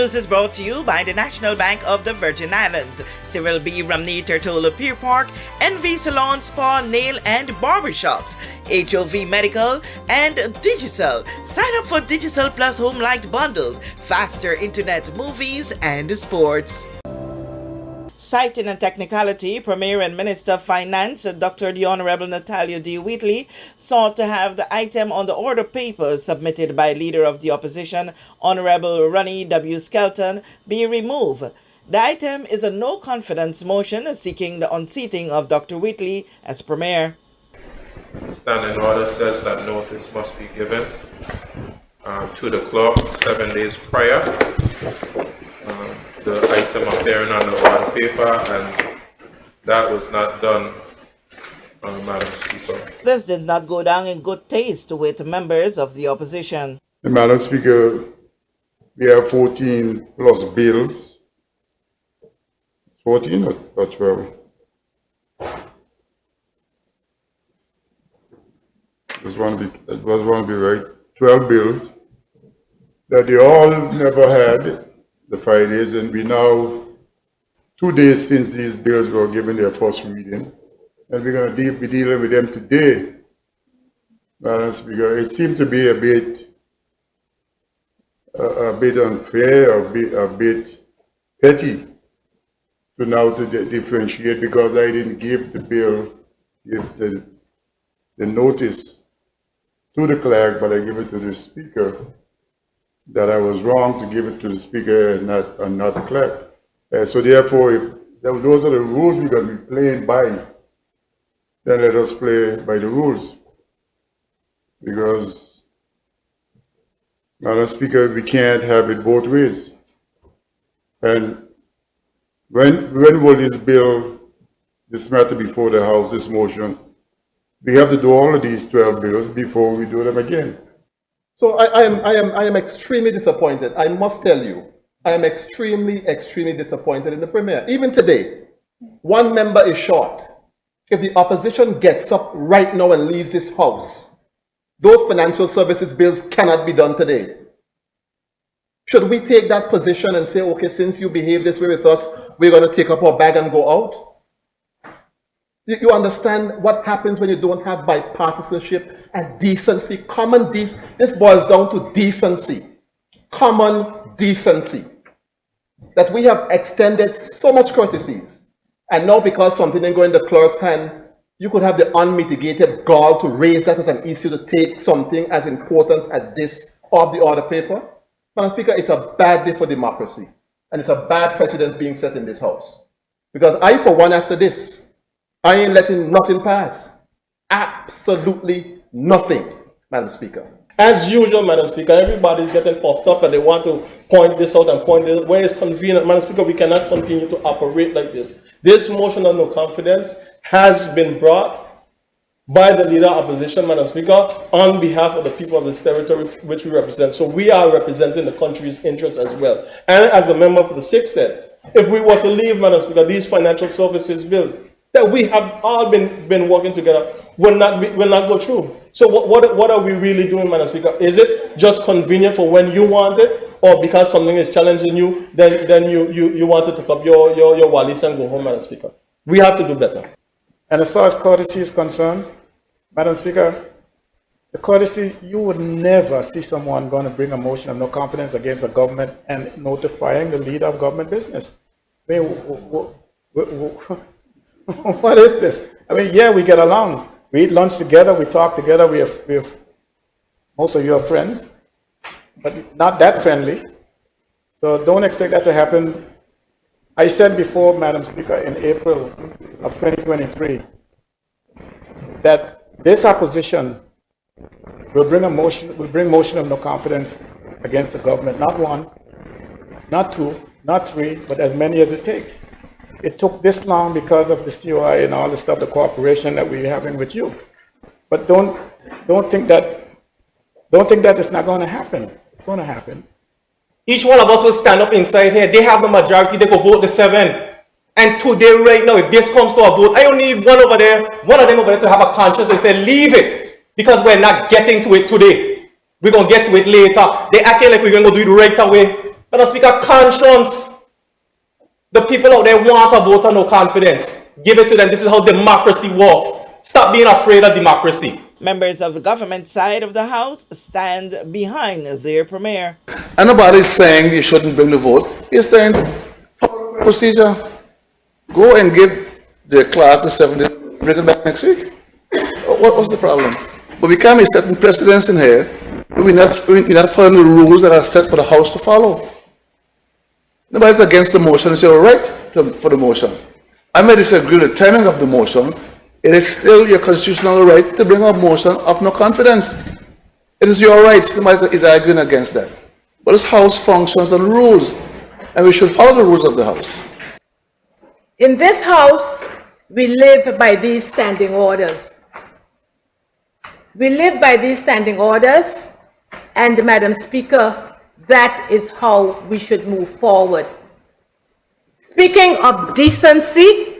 news is brought to you by the National Bank of the Virgin Islands, Cyril B. Ramney Tertola Pier Park, NV Salon, Spa, Nail and Barbershops, HOV Medical, and Digicel. Sign up for Digicel Plus Home Light Bundles, faster internet, movies and sports. Citing a technicality, Premier and Minister of Finance, Dr. the Honorable Natalia D. Wheatley, sought to have the item on the order papers submitted by Leader of the Opposition, Honorable Ronnie W. Skelton, be removed. The item is a no-confidence motion seeking the unseating of Dr. Wheatley as Premier. Standing order says that notice must be given to the clerk 7 days prior. The item appearing on the order paper, and that was not done, Madam Speaker. This did not go down in good taste with members of the opposition. Madam Speaker, we have 14 plus bills. 14 or 12? It was one to be right. 12 bills that they all never had the Fridays, and we now 2 days since these bills were given their first reading, and we're going to be dealing with them today. Madam Speaker, it seemed to be a bit unfair, a bit petty to now to differentiate, because I didn't give the bill, the notice to the clerk, but I give it to the speaker, that I was wrong to give it to the speaker and not the clerk. So therefore, if those are the rules we're going to be playing by, then let us play by the rules. Because, Madam Speaker, we can't have it both ways. And when will this bill, this matter before the House, this motion, we have to do all of these 12 bills before we do them again. So I am extremely disappointed. I must tell you, I am extremely disappointed in the Premier. Even today, one member is short. If the opposition gets up right now and leaves this House, those financial services bills cannot be done today. Should we take that position and say, okay, since you behave this way with us, we're going to take up our bag and go out? You understand what happens when you don't have bipartisanship and decency? This boils down to decency. Common decency. That we have extended so much courtesies. And now because something didn't go in the clerk's hand, you could have the unmitigated gall to raise that as an issue, to take something as important as this off the order paper. Madam Speaker, it's a bad day for democracy. And it's a bad precedent being set in this House. Because I, for one, after this, I ain't letting nothing pass. Absolutely nothing, Madam Speaker. As usual, Madam Speaker, everybody's getting popped up and they want to point this out and point this where it's convenient. Madam Speaker, we cannot continue to operate like this. This motion of no confidence has been brought by the Leader of Opposition, Madam Speaker, on behalf of the people of this territory which we represent. So we are representing the country's interests as well. And as the member for the 6th said, if we were to leave, Madam Speaker, these financial services bills that we have all been working together will not go through. So what are we really doing, Madam Speaker? Is it just convenient for when you want it, or because something is challenging you, then you want to pick up your wallis and go home, Madam Speaker? We have to do better. And as far as courtesy is concerned, Madam Speaker, the courtesy, you would never see someone going to bring a motion of no confidence against a government and notifying the leader of government business. I mean, what is this? I mean, yeah, we get along. We eat lunch together, we talk together, we have most of you are friends, but not that friendly. So don't expect that to happen. I said before, Madam Speaker, in April of 2023, that this opposition will bring motion of no confidence against the government, not one, not two, not three, but as many as it takes. It took this long because of the COI and all the stuff, the cooperation that we're having with you. But don't think that it's not going to happen. It's going to happen. Each one of us will stand up inside here. They have the majority. They go vote the 7. And today, right now, if this comes to a vote, I only need one of them over there to have a conscience and say, leave it, because we're not getting to it today. We're going to get to it later. They're acting like we're going to do it right away. Madam Speaker, conscience. The people out there want a vote of no confidence. Give it to them. This is how democracy works. Stop being afraid of democracy. Members of the government side of the House stand behind their premier. And nobody's saying you shouldn't bring the vote. You're saying, follow procedure. Go and give the clerk the 7 days, bring it back next week. What's the problem? But we can't be setting precedents in here. We're not following the rules that are set for the House to follow. Nobody's against the motion. It's your right for the motion. I may disagree with the timing of the motion. It is still your constitutional right to bring up a motion of no confidence. It is your right. Nobody is arguing against that. But this House functions on rules, and we should follow the rules of the House. In this House, we live by these standing orders. We live by these standing orders, and Madam Speaker, that is how we should move forward. Speaking of decency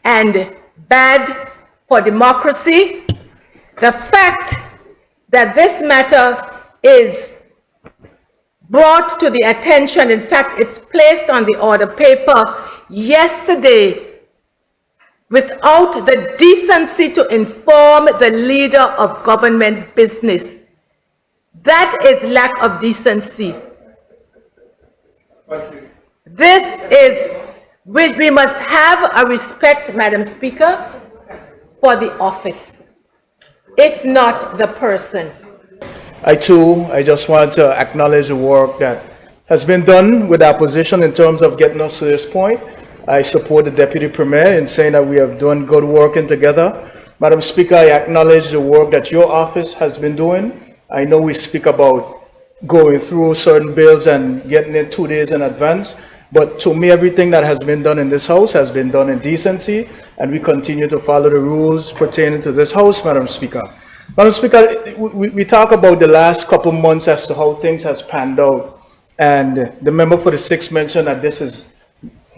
and bad for democracy, the fact that this matter is brought to the attention, in fact, it's placed on the order paper yesterday without the decency to inform the leader of government business. That is lack of decency. This is which we must have a respect, Madam Speaker, for the office, if not the person. I just want to acknowledge the work that has been done with the opposition in terms of getting us to this point. I support the Deputy Premier in saying that we have done good working together. Madam Speaker, I acknowledge the work that your office has been doing. I know we speak about going through certain bills and getting it 2 days in advance, but to me, everything that has been done in this House has been done in decency, and we continue to follow the rules pertaining to this House, Madam Speaker. Madam Speaker, we talk about the last couple months as to how things has panned out, and the member for the 6th mentioned that this is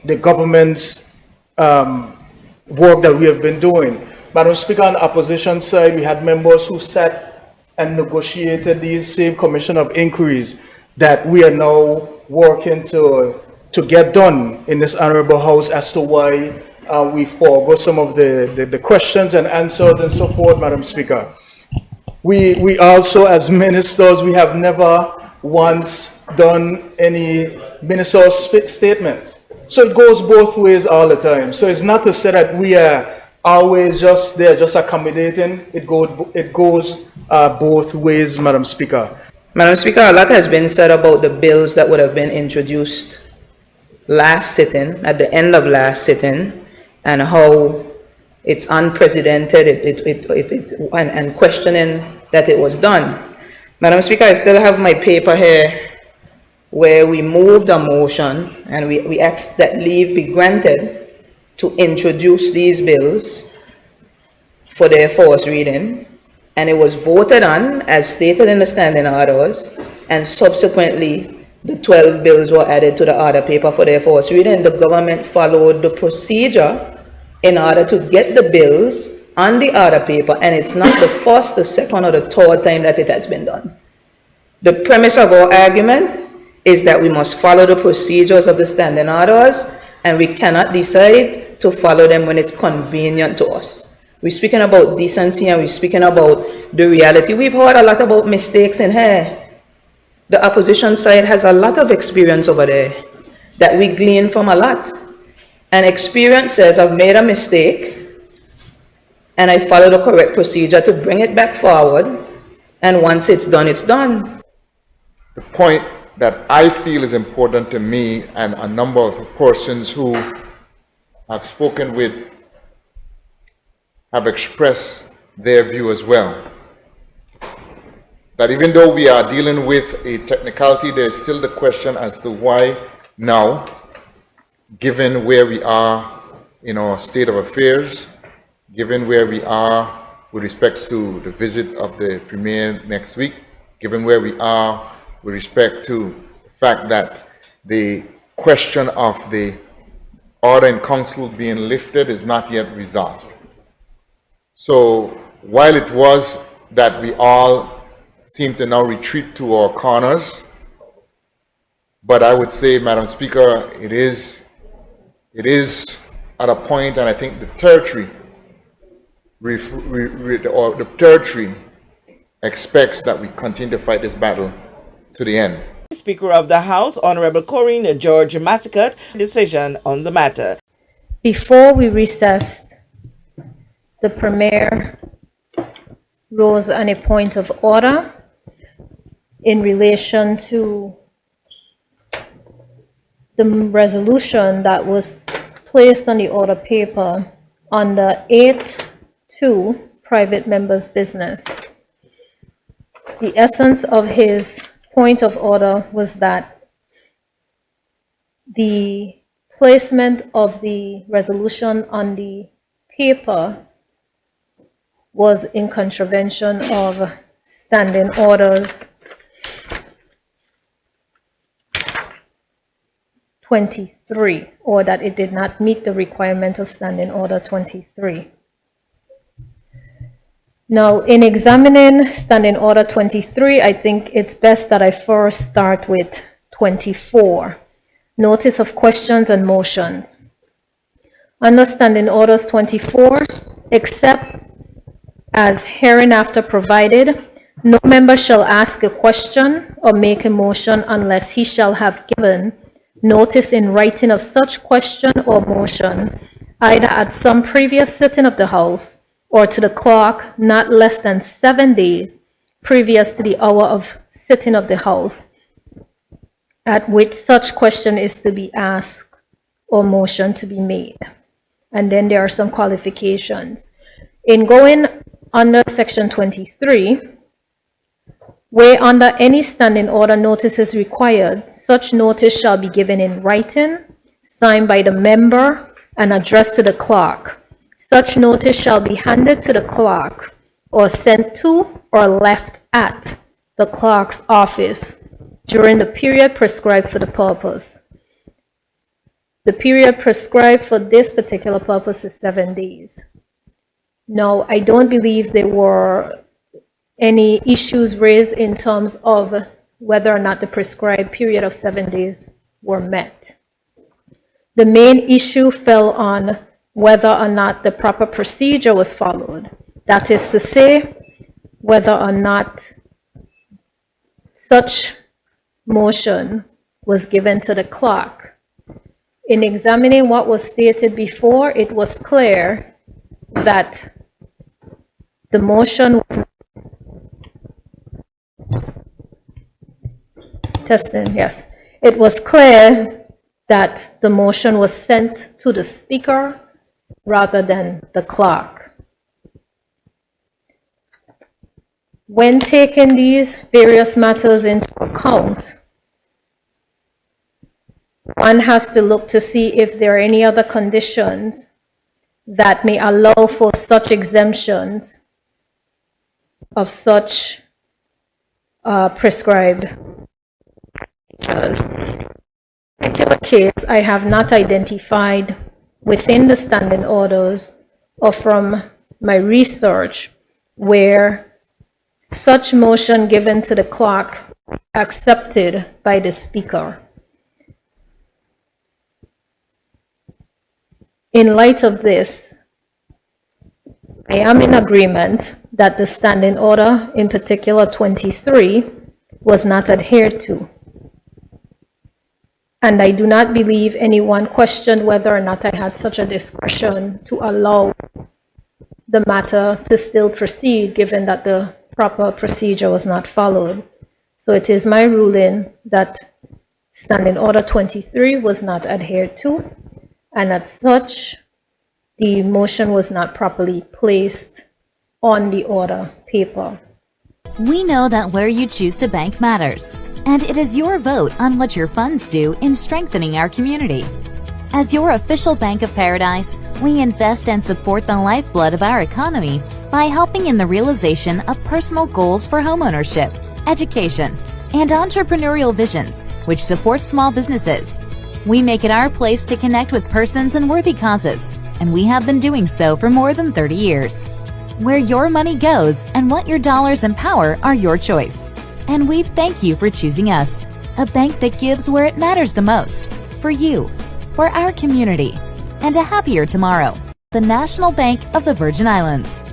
the government's work that we have been doing. Madam Speaker, on the opposition side, we had members who sat and negotiated these same commission of inquiries that we are now working to get done in this honorable House as to why we forego some of the questions and answers and so forth, Madam Speaker. We also, as ministers, we have never once done any ministerial statements. So it goes both ways all the time. So it's not to say that we are always just there, just accommodating. It goes both ways, Madam Speaker. Madam Speaker, a lot has been said about the bills that would have been introduced last sitting, at the end of last sitting, and how it's unprecedented and questioning that it was done. Madam Speaker, I still have my paper here where we moved a motion and we asked that leave be granted to introduce these bills for their first reading, and it was voted on as stated in the standing orders, and subsequently the 12 bills were added to the order paper for their first reading. The government followed the procedure in order to get the bills on the order paper, and it's not the first, the second, or the third time that it has been done. The premise of our argument is that we must follow the procedures of the standing orders, and we cannot decide to follow them when it's convenient to us. We're speaking about decency and we're speaking about the reality. We've heard a lot about mistakes in here. The opposition side has a lot of experience over there that we glean from a lot. And experience says, I've made a mistake and I follow the correct procedure to bring it back forward. And once it's done, it's done. The point that I feel is important to me, and a number of persons who I've spoken with have expressed their view as well, that even though we are dealing with a technicality, there's still the question as to why now, given where we are in our state of affairs, given where we are with respect to the visit of the Premier next week, given where we are with respect to the fact that the question of the order in council being lifted is not yet resolved. So while it was that we all seem to now retreat to our corners, But I would say, Madam Speaker, it is at a point, and I think the territory expects that we continue to fight this battle to the end. Speaker of the House, Honorable Corinne George Massacott, decision on the matter. Before we recessed, the Premier rose on a point of order in relation to the resolution that was placed on the order paper under 8.2 private members' business. The essence of his point of order was that the placement of the resolution on the paper was in contravention of standing orders 23, or that it did not meet the requirement of standing order 23. Now, in examining standing order 23, I think it's best that I first start with 24, notice of questions and motions. Under standing orders 24, except as hereinafter provided, no member shall ask a question or make a motion unless he shall have given notice in writing of such question or motion, either at some previous sitting of the House or to the clerk not less than 7 days previous to the hour of sitting of the House at which such question is to be asked or motion to be made. And then there are some qualifications. In going under section 23, where under any standing order notice is required, such notice shall be given in writing, signed by the member, and addressed to the clerk. Such notice shall be handed to the clerk or sent to or left at the clerk's office during the period prescribed for the purpose. The period prescribed for this particular purpose is 7 days. Now, I don't believe there were any issues raised in terms of whether or not the prescribed period of 7 days were met. The main issue fell on whether or not the proper procedure was followed. That is to say, whether or not such motion was given to the clerk. In examining what was stated before, it was clear that the motion testing, yes. It was clear that the motion was sent to the speaker rather than the clerk. When taking these various matters into account, one has to look to see if there are any other conditions that may allow for such exemptions of such prescribed. In this particular case, I have not identified within the standing orders or from my research where such motion given to the clerk accepted by the speaker. In light of this, I am in agreement that the standing order, in particular 23, was not adhered to. And I do not believe anyone questioned whether or not I had such a discretion to allow the matter to still proceed, given that the proper procedure was not followed. So it is my ruling that standing order 23 was not adhered to, and as such, the motion was not properly placed on the order paper. We know that where you choose to bank matters, and it is your vote on what your funds do in strengthening our community. As your official Bank of Paradise, we invest and support the lifeblood of our economy by helping in the realization of personal goals for homeownership, education, and entrepreneurial visions, which support small businesses. We make it our place to connect with persons and worthy causes, and we have been doing so for more than 30 years. Where your money goes and what your dollars empower are your choice. And we thank you for choosing us. a bank that gives where it matters the most, for you, for our community, and a happier tomorrow. The National Bank of the Virgin Islands.